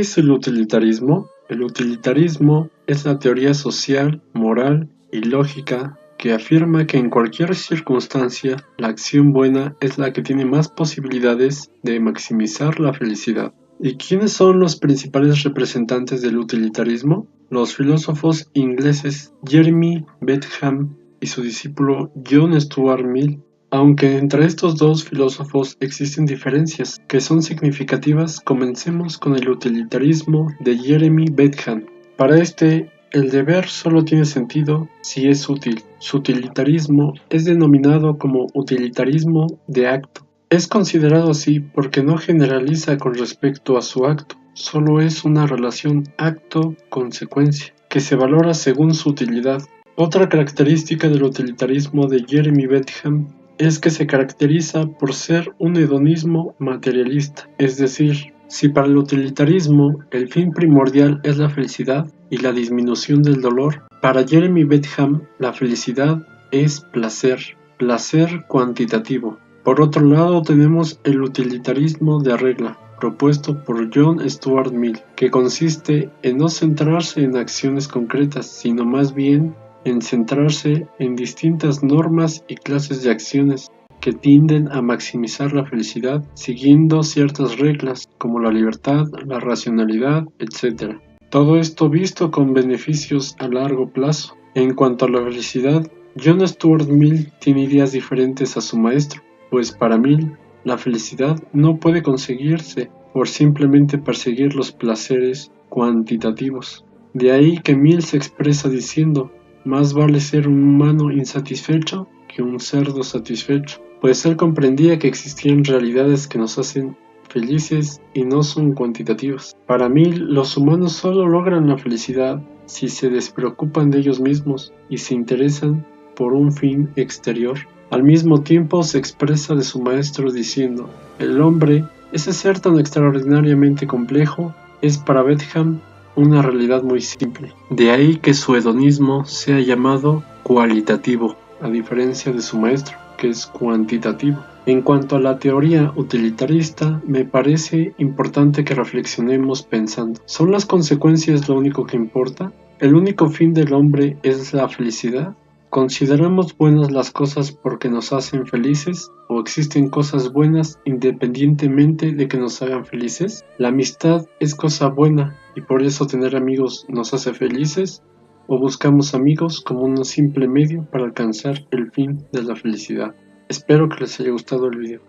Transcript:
¿Qué es el utilitarismo? El utilitarismo es la teoría social, moral y lógica que afirma que en cualquier circunstancia la acción buena es la que tiene más posibilidades de maximizar la felicidad. ¿Y quiénes son los principales representantes del utilitarismo? Los filósofos ingleses Jeremy Bentham y su discípulo John Stuart Mill. Aunque entre estos dos filósofos existen diferencias que son significativas, comencemos con el utilitarismo de Jeremy Bentham. Para el deber solo tiene sentido si es útil. Su utilitarismo es denominado como utilitarismo de acto. Es considerado así porque no generaliza con respecto a su acto, solo es una relación acto-consecuencia, que se valora según su utilidad. Otra característica del utilitarismo de Jeremy Bentham es que se caracteriza por ser un hedonismo materialista, es decir, si para el utilitarismo el fin primordial es la felicidad y la disminución del dolor, para Jeremy Bentham la felicidad es placer cuantitativo. Por otro lado tenemos el utilitarismo de regla, propuesto por John Stuart Mill, que consiste en no centrarse en acciones concretas, sino más bien en centrarse en distintas normas y clases de acciones que tienden a maximizar la felicidad siguiendo ciertas reglas como la libertad, la racionalidad, etc. Todo esto visto con beneficios a largo plazo. En cuanto a la felicidad, John Stuart Mill tiene ideas diferentes a su maestro, pues para Mill la felicidad no puede conseguirse por simplemente perseguir los placeres cuantitativos. De ahí que Mill se expresa diciendo: más vale ser un humano insatisfecho que un cerdo satisfecho, pues él comprendía que existían realidades que nos hacen felices y no son cuantitativas. Para mí, los humanos solo logran la felicidad si se despreocupan de ellos mismos y se interesan por un fin exterior. Al mismo tiempo se expresa de su maestro diciendo: el hombre, ese ser tan extraordinariamente complejo, es para Bentham una realidad muy simple. De ahí que su hedonismo sea llamado cualitativo, a diferencia de su maestro, que es cuantitativo. En cuanto a la teoría utilitarista, me parece importante que reflexionemos pensando: ¿son las consecuencias lo único que importa? ¿El único fin del hombre es la felicidad? ¿Consideramos buenas las cosas porque nos hacen felices? ¿O existen cosas buenas independientemente de que nos hagan felices? ¿La amistad es cosa buena y por eso tener amigos nos hace felices? ¿O buscamos amigos como un simple medio para alcanzar el fin de la felicidad? Espero que les haya gustado el video.